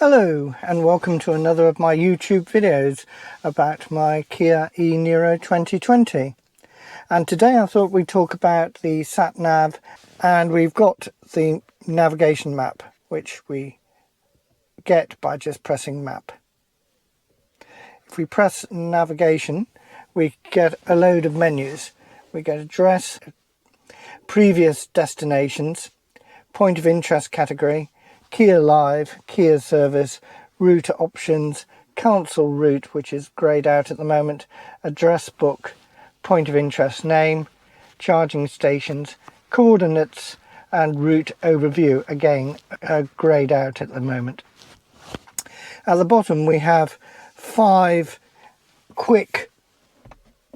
Hello and welcome to another of my YouTube videos about my Kia eNiro 2020. And today I thought we'd talk about the Sat Nav, and we've got the navigation map which we get by just pressing map. If we press navigation we get a load of menus. We get address, previous destinations, point of interest category, Kia Live, Kia Service, route options, cancel route which is greyed out at the moment, address book, point of interest name, charging stations, coordinates and route overview, again greyed out at the moment. At the bottom we have 5 quick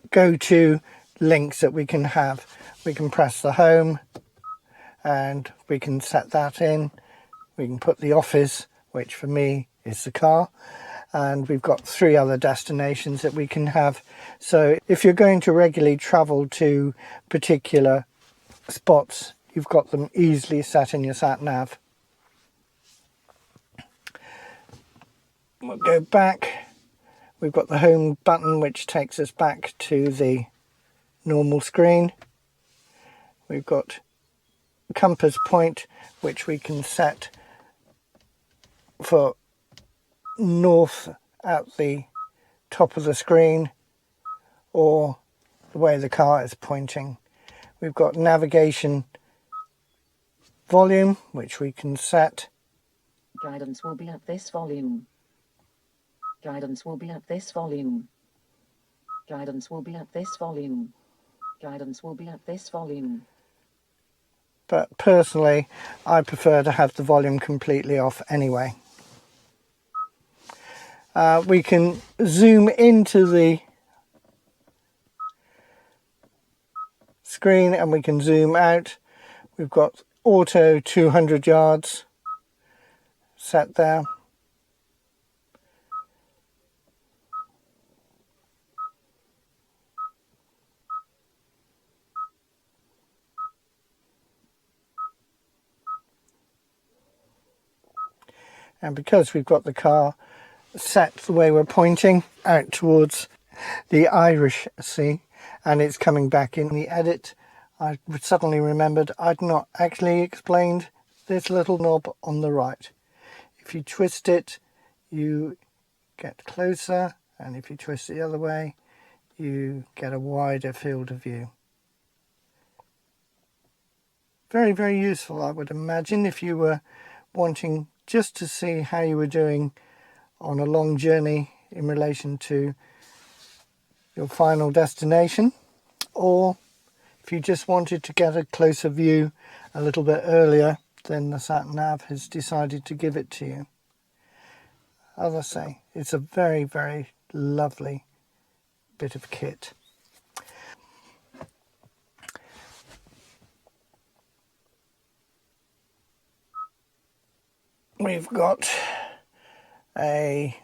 go-to links that we can have. We can press the home and we can set that in. We can put the office, which for me is the car, and we've got 3 other destinations that we can have. So if you're going to regularly travel to particular spots, you've got them easily set in your sat nav. We'll go back. We've got the home button which takes us back to the normal screen. We've got compass point which we can set for north at the top of the screen or the way the car is pointing. We've got navigation volume which we can set. Guidance will be at this volume. Guidance will be at this volume. Guidance will be at this volume. Guidance will be at this volume. But personally I prefer to have the volume completely off anyway. We can zoom into the screen and we can zoom out. We've got auto 200 yards set there. And because we've got the car set the way we're pointing out towards the Irish Sea and it's coming back in the edit, I suddenly remembered I'd not actually explained this little knob on the right. If you twist it you get closer, and if you twist it the other way you get a wider field of view. Very, very useful, I would imagine, if you were wanting just to see how you were doing on a long journey in relation to your final destination, or if you just wanted to get a closer view a little bit earlier than the Sat Nav has decided to give it to you. As I say, it's a very, very lovely bit of kit. We've got a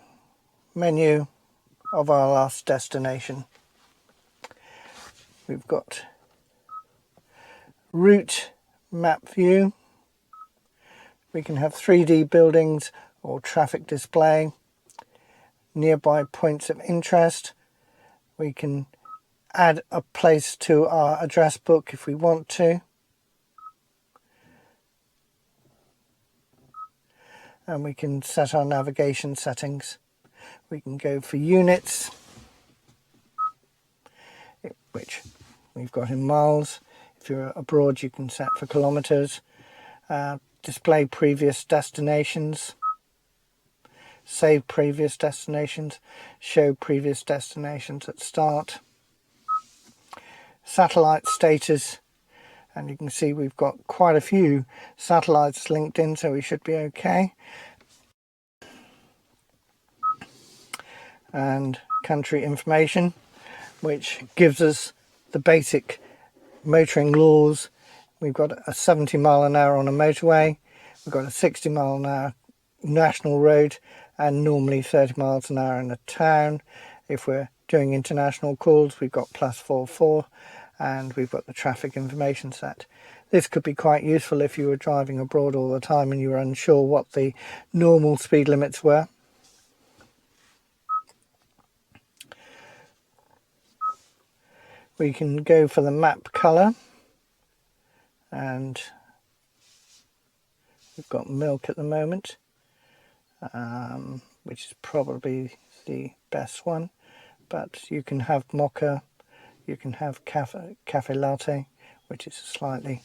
menu of our last destination. We've got route map view. We can have 3D buildings or traffic display, nearby points of interest. We can add a place to our address book if we want to. And we can set our navigation settings. We can go for units, which we've got in miles. If you're abroad you can set for kilometers. Display previous destinations, save previous destinations, show previous destinations at start, satellite status, and you can see we've got quite a few satellites linked in, so we should be okay. And country information, which gives us the basic motoring laws. We've got a 70 mile an hour on a motorway, we've got a 60 mile an hour national road, and normally 30 miles an hour in a town. If we're doing international calls we've got +44, and we've got the traffic information set. This could be quite useful if you were driving abroad all the time and you were unsure what the normal speed limits were. We can go for the map colour, and we've got milk at the moment, which is probably the best one, but you can have mocha, you can have cafe latte, which is slightly,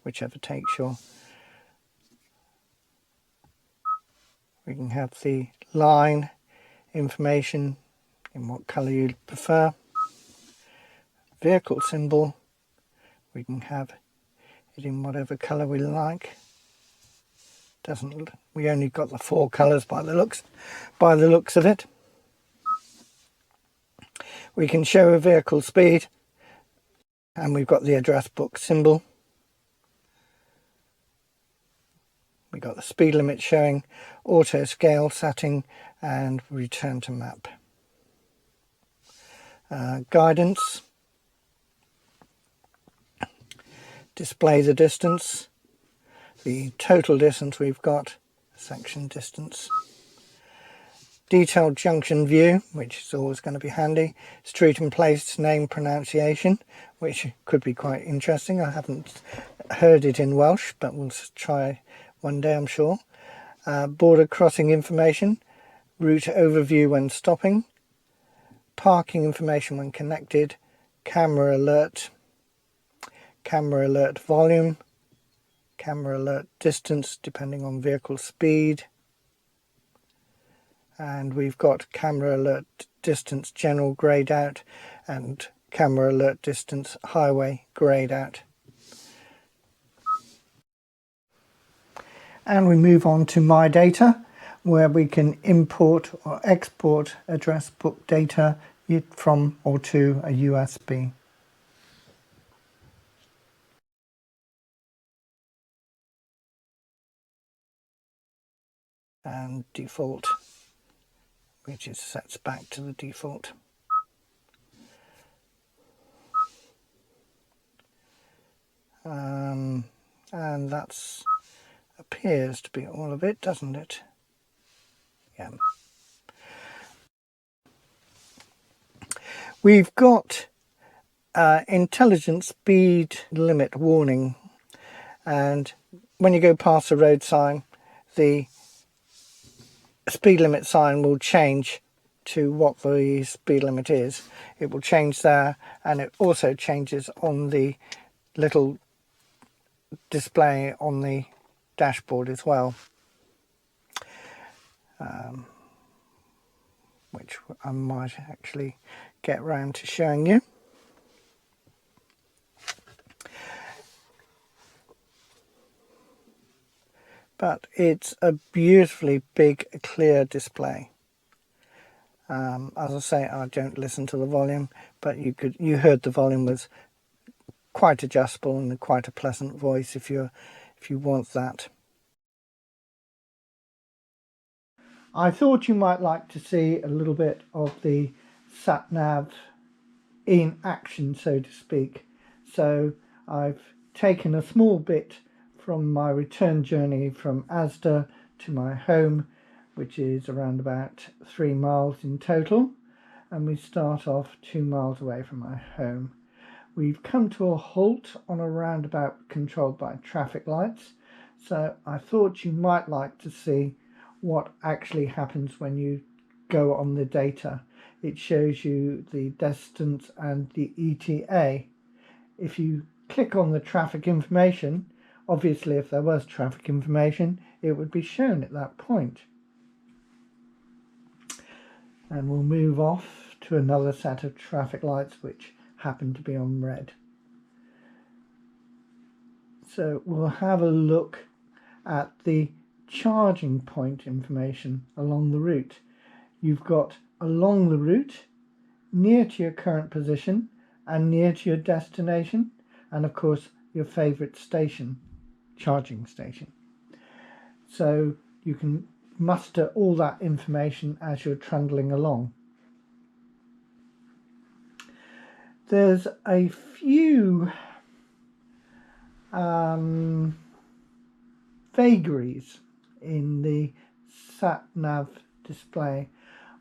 whichever takes your. We can have the line information in what colour you prefer. Vehicle symbol, we can have it in whatever colour we like. We only got the 4 colours by the looks of it. We can show a vehicle speed, and we've got the address book symbol. We got the speed limit showing, auto scale setting, and return to map. Guidance, display the distance, the total distance we've got, section distance. Detailed junction view, which is always going to be handy. Street and place name pronunciation, which could be quite interesting. I haven't heard it in Welsh, but we'll try one day, I'm sure. Border crossing information, route overview when stopping, parking information when connected, camera alert volume, camera alert distance depending on vehicle speed, and we've got camera alert distance general greyed out and camera alert distance highway greyed out. And we move on to my data, where we can import or export address book data from or to a USB. And default, which is sets back to the default. And that's appears to be all of it, doesn't it? Yeah. We've got intelligent speed limit warning, and when you go past a road sign, the speed limit sign will change to what the speed limit is. It will change there, and it also changes on the little display on the dashboard as well, which I might actually get round to showing you. But it's a beautifully big, clear display. As I say, I don't listen to the volume, but you heard the volume was quite adjustable and quite a pleasant voice if you want that. I thought you might like to see a little bit of the Sat Nav in action, so to speak. So I've taken a small bit from my return journey from Asda to my home, which is around about 3 miles in total, and we start off 2 miles away from my home. We've come to a halt on a roundabout controlled by traffic lights, so I thought you might like to see what actually happens when you go on the data. It shows you the distance and the ETA. If you click on the traffic information, obviously if there was traffic information, it would be shown at that point. And we'll move off to another set of traffic lights which happen to be on red. So we'll have a look at the charging point information along the route. You've got along the route, near to your current position and near to your destination, and of course your favourite station, charging station. So you can muster all that information as you're trundling along. There's a few vagaries in the Sat Nav display.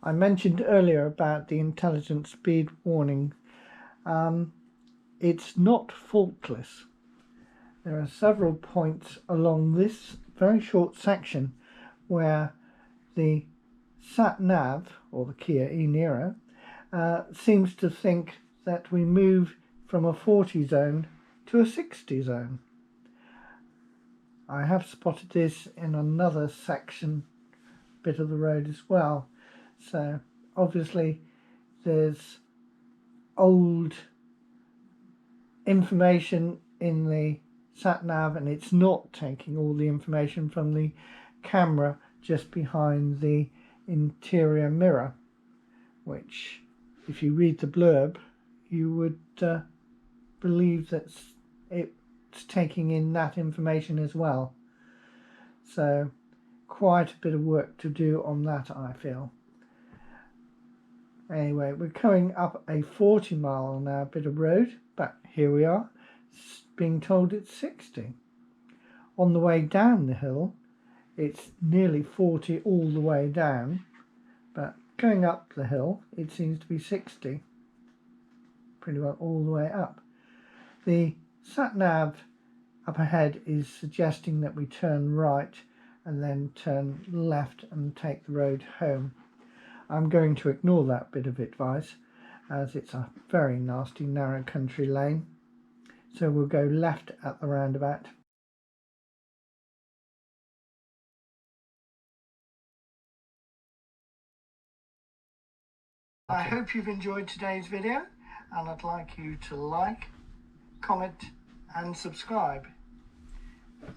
I mentioned earlier about the intelligent speed warning. It's not faultless. There are several points along this very short section where the Sat Nav, or the Kia eNiro, seems to think that we move from a 40 zone to a 60 zone. I have spotted this in another section bit of the road as well. So obviously there's old information in the Sat Nav, and it's not taking all the information from the camera just behind the interior mirror, which if you read the blurb you would believe that it's taking in that information as well. So quite a bit of work to do on that, I feel. Anyway, we're coming up a 40 mile an hour bit of road, but here we are, being told it's 60. On the way down the hill it's nearly 40 all the way down, but going up the hill it seems to be 60 pretty well all the way up. The Sat Nav up ahead is suggesting that we turn right and then turn left and take the road home. I'm going to ignore that bit of advice as it's a very nasty narrow country lane, so we'll go left at the roundabout. I hope you've enjoyed today's video, and I'd like you to like, comment and subscribe.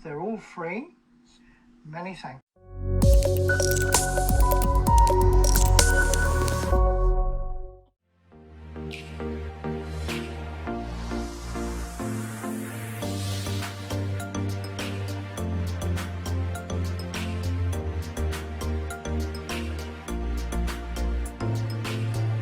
They're all free. Many thanks.